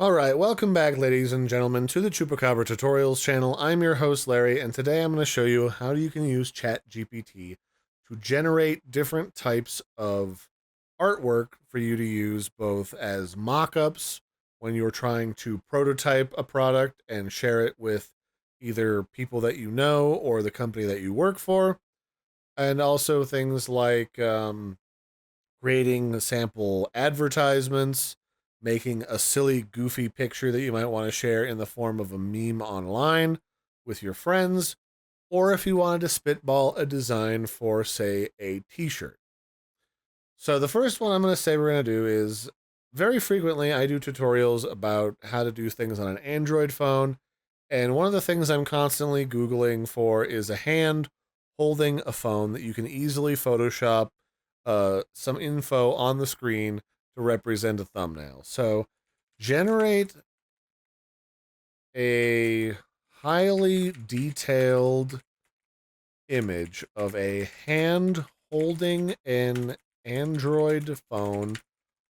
Alright, welcome back ladies and gentlemen to the Chupacabra tutorials channel. I'm your host Larry, and today I'm going to show you how you can use ChatGPT to generate different types of artwork for you to use both as mock-ups when you're trying to prototype a product and share it with either people that you know or the company that you work for, and also things like creating sample advertisements, making a silly, goofy picture that you might want to share in the form of a meme online with your friends, or if you wanted to spitball a design for, say, a t-shirt. So the first one I'm going to say we're going to do is, very frequently I do tutorials about how to do things on an Android phone, and one of the things I'm constantly Googling for is a hand holding a phone that you can easily Photoshop some info on the screen to represent a thumbnail. So generate a highly detailed image of a hand holding an Android phone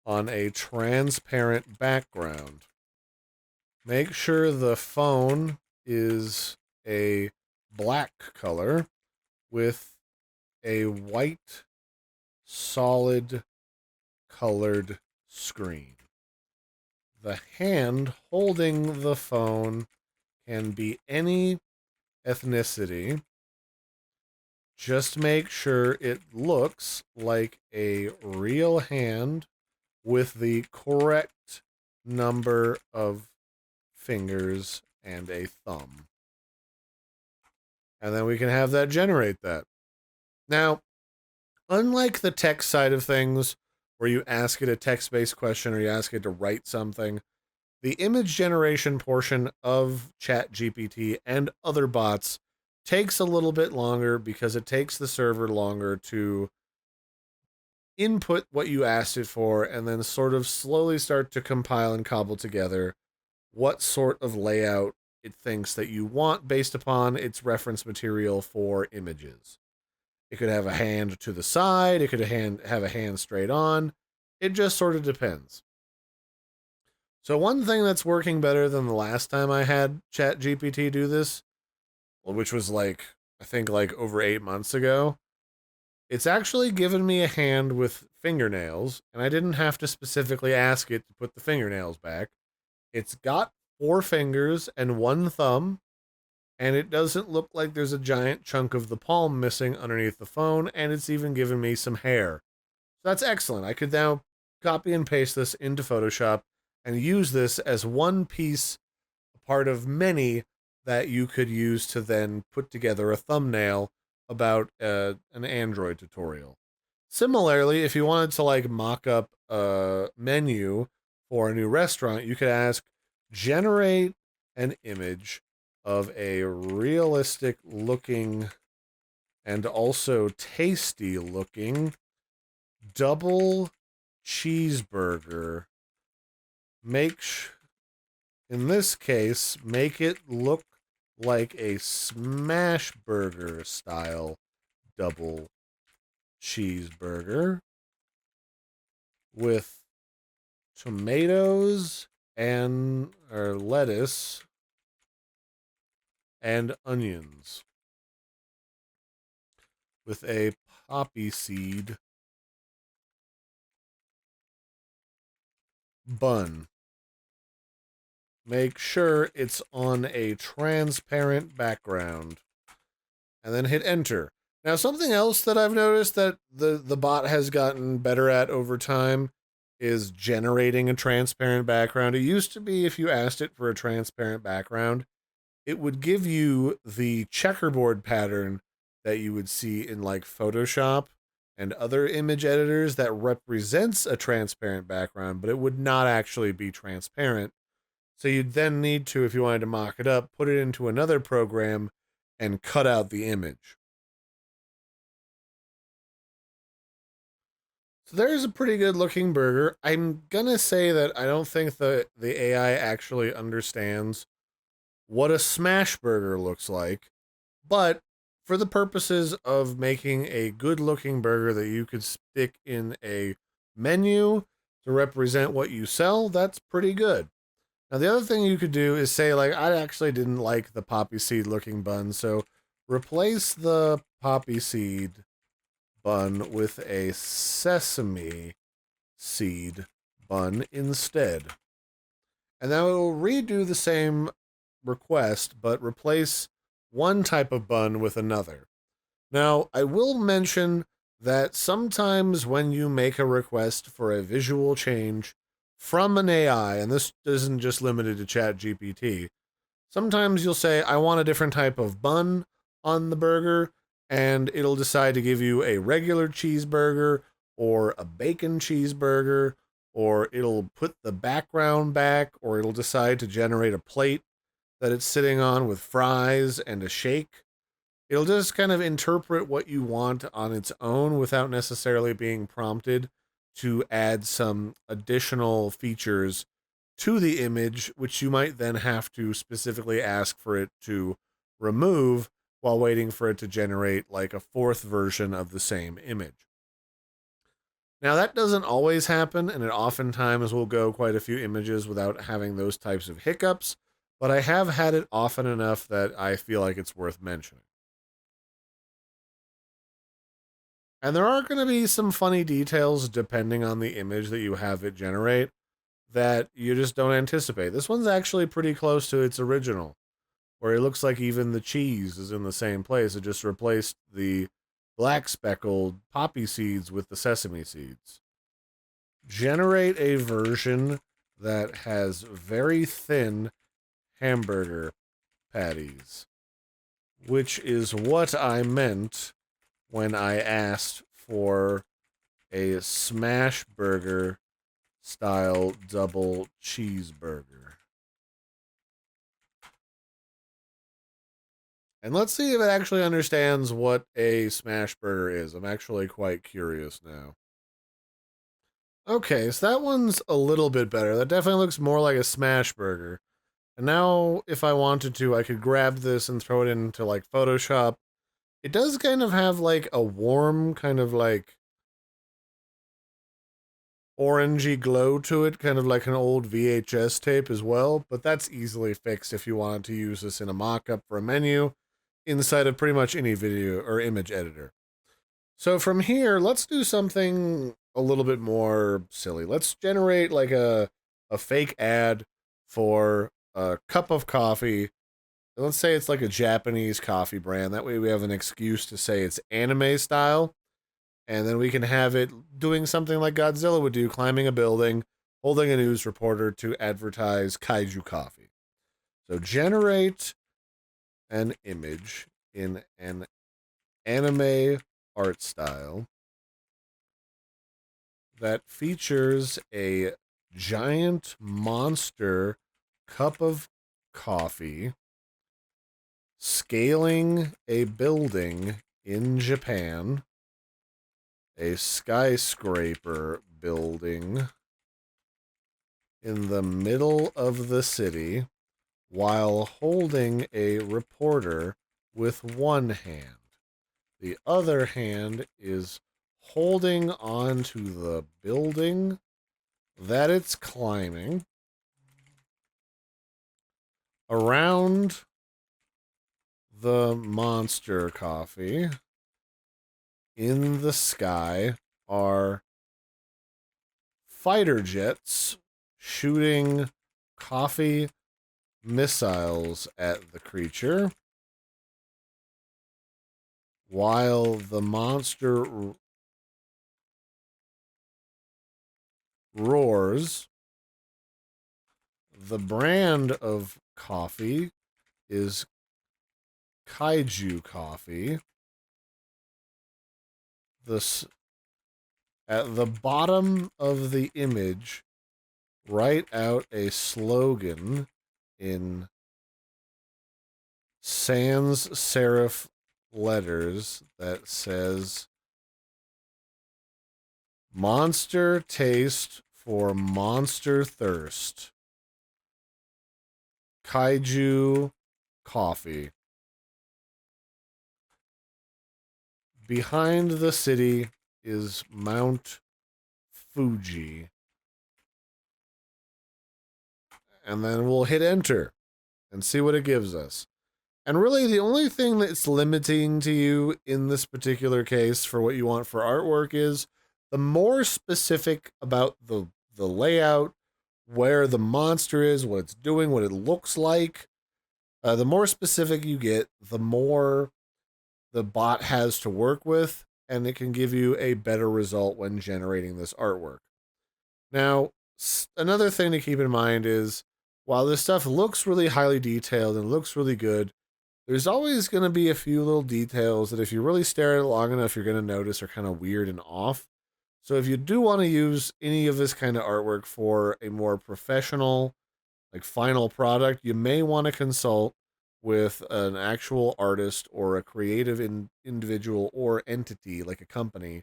on a transparent background. Make sure the phone is a black color with a white solid colored screen. The hand holding the phone can be any ethnicity. Just make sure it looks like a real hand with the correct number of fingers and a thumb. And then we can have that generate that. Now, unlike the text side of things, where you ask it a text-based question or you ask it to write something, the image generation portion of ChatGPT and other bots takes a little bit longer because it takes the server longer to input what you asked it for and then sort of slowly start to compile and cobble together what sort of layout it thinks that you want based upon its reference material for images. It could have a hand to the side, it could have a hand straight on. It just sort of depends. So one thing that's working better than the last time I had ChatGPT do this, which was I think over 8 months ago, it's actually given me a hand with fingernails, and I didn't have to specifically ask it to put the fingernails back. It's got 4 fingers and 1 thumb, and it doesn't look like there's a giant chunk of the palm missing underneath the phone, and it's even given me some hair. So that's excellent. I could now copy and paste this into Photoshop and use this as one piece, a part of many that you could use to then put together a thumbnail about an Android tutorial. Similarly, if you wanted to mock up a menu for a new restaurant, you could ask, generate an image of a realistic looking and also tasty looking double cheeseburger. In this case, make it look like a smash burger style double cheeseburger with tomatoes and or lettuce and onions with a poppy seed bun. Make sure it's on a transparent background and then hit enter. Now, something else that I've noticed that the bot has gotten better at over time is generating a transparent background. It used to be if you asked it for a transparent background, it would give you the checkerboard pattern that you would see in Photoshop and other image editors that represents a transparent background, but it would not actually be transparent. So you'd then need to, if you wanted to mock it up, put it into another program and cut out the image. So there's a pretty good looking burger. I'm gonna say that I don't think the AI actually understands what a smash burger looks like, but for the purposes of making a good looking burger that you could stick in a menu to represent what you sell, that's pretty good. Now, the other thing you could do is say, like, I actually didn't like the poppy seed looking bun, so replace the poppy seed bun with a sesame seed bun instead. And then it will redo the same request, but replace one type of bun with another. Now, I will mention that sometimes when you make a request for a visual change from an AI, and this isn't just limited to ChatGPT, sometimes you'll say, I want a different type of bun on the burger, and it'll decide to give you a regular cheeseburger or a bacon cheeseburger, or it'll put the background back, or it'll decide to generate a plate that it's sitting on with fries and a shake. It'll just kind of interpret what you want on its own without necessarily being prompted to add some additional features to the image, which you might then have to specifically ask for it to remove while waiting for it to generate like a fourth version of the same image. Now, that doesn't always happen, and it oftentimes will go quite a few images without having those types of hiccups, but I have had it often enough that I feel like it's worth mentioning. And there are going to be some funny details depending on the image that you have it generate that you just don't anticipate. This one's actually pretty close to its original, where it looks like even the cheese is in the same place. It just replaced the black speckled poppy seeds with the sesame seeds. Generate a version that has very thin hamburger patties, which is what I meant when I asked for a smash burger style double cheeseburger. And let's see if it actually understands what a smash burger is. I'm actually quite curious now. Okay, so that one's a little bit better. That definitely looks more like a smash burger. And now, if I wanted to, I could grab this and throw it into like Photoshop. It does kind of have like a warm, kind of like orangey glow to it, kind of like an old VHS tape as well, but that's easily fixed if you wanted to use this in a mockup for a menu inside of pretty much any video or image editor. So from here, let's do something a little bit more silly. Let's generate like a fake ad for a cup of coffee. Let's say it's like a Japanese coffee brand. That way we have an excuse to say it's anime style. And then we can have it doing something like Godzilla would do, climbing a building, holding a news reporter to advertise kaiju coffee. So generate an image in an anime art style that features a giant monster cup of coffee scaling a building in Japan, a skyscraper building in the middle of the city while holding a reporter with one hand. The other hand is holding onto the building that it's climbing. Around the monster coffee in the sky are fighter jets shooting coffee missiles at the creature while the monster roars. The brand of coffee is kaiju coffee. This at the bottom of the image, write out a slogan in sans serif letters that says monster taste for monster thirst. Kaiju coffee. Behind the city is Mount Fuji. and then we'll hit enter and see what it gives us. And really, the only thing that's limiting to you in this particular case for what you want for artwork is the more specific about the layout, where the monster is, what it's doing, what it looks like. The more specific you get, the more the bot has to work with, and it can give you a better result when generating this artwork. Now, another thing to keep in mind is while this stuff looks really highly detailed and looks really good, there's always going to be a few little details that if you really stare at it long enough, you're going to notice are kind of weird and off. So if you do want to use any of this kind of artwork for a more professional, like final product, you may want to consult with an actual artist or a creative individual or entity like a company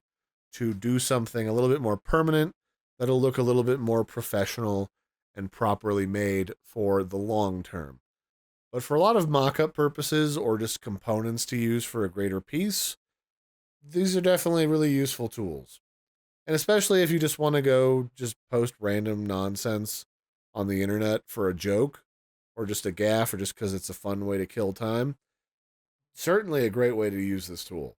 to do something a little bit more permanent that'll look a little bit more professional and properly made for the long term. But for a lot of mock-up purposes or just components to use for a greater piece, these are definitely really useful tools. And especially if you just want to go just post random nonsense on the internet for a joke or just a gaffe or just because it's a fun way to kill time, certainly a great way to use this tool.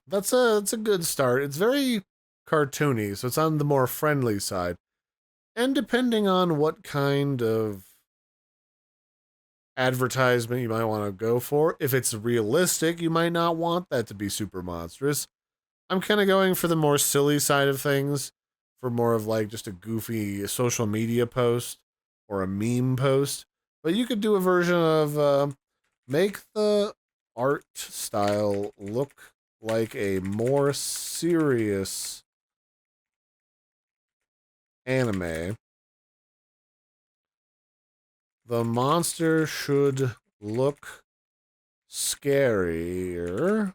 That's a good start. It's very cartoony, so it's on the more friendly side. And depending on what kind of advertisement you might want to go for, if it's realistic, you might not want that to be super monstrous. I'm kind of going for the more silly side of things, for more of like just a goofy social media post or a meme post. But you could do a version of make the art style look like a more serious anime. The monster should look scarier,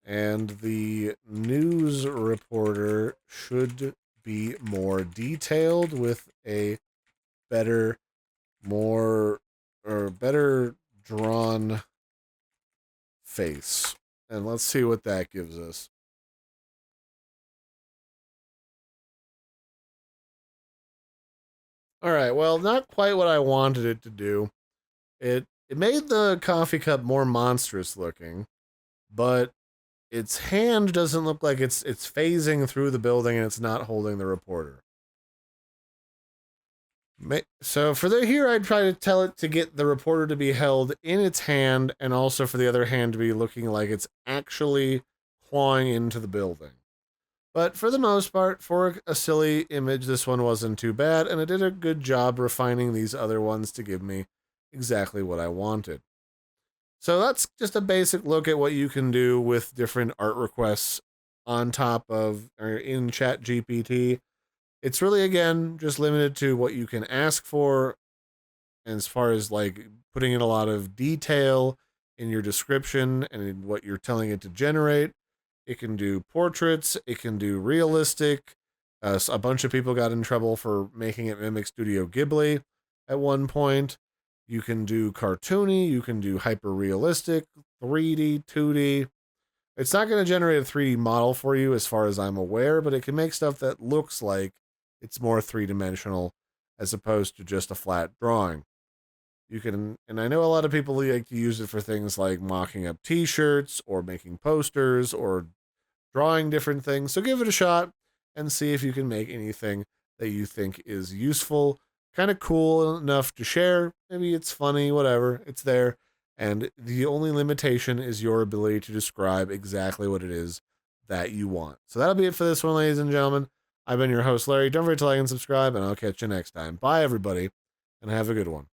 and the news reporter should be more detailed with a better, more, or better drawn face. And let's see what that gives us. All right, well, not quite what I wanted it to do. It made the coffee cup more monstrous looking, but its hand doesn't look like it's phasing through the building and it's not holding the reporter. So for the here, I'd try to tell it to get the reporter to be held in its hand and also for the other hand to be looking like it's actually clawing into the building. But for the most part, for a silly image, this one wasn't too bad, and it did a good job refining these other ones to give me exactly what I wanted. So that's just a basic look at what you can do with different art requests on top of or in ChatGPT. It's really, again, just limited to what you can ask for as far as like putting in a lot of detail in your description and in what you're telling it to generate. It can do portraits. It can do realistic. So a bunch of people got in trouble for making it mimic Studio Ghibli at one point. You can do cartoony. You can do hyper realistic, 3D, 2D. It's not going to generate a 3D model for you as far as I'm aware, but it can make stuff that looks like it's more three-dimensional as opposed to just a flat drawing. You can, and I know a lot of people like to use it for things like mocking up t-shirts or making posters or drawing different things. So give it a shot and see if you can make anything that you think is useful, kind of cool enough to share. Maybe it's funny, whatever. It's there. And the only limitation is your ability to describe exactly what it is that you want. So that'll be it for this one, ladies and gentlemen. I've been your host, Larry. Don't forget to like and subscribe, and I'll catch you next time. Bye, everybody, and have a good one.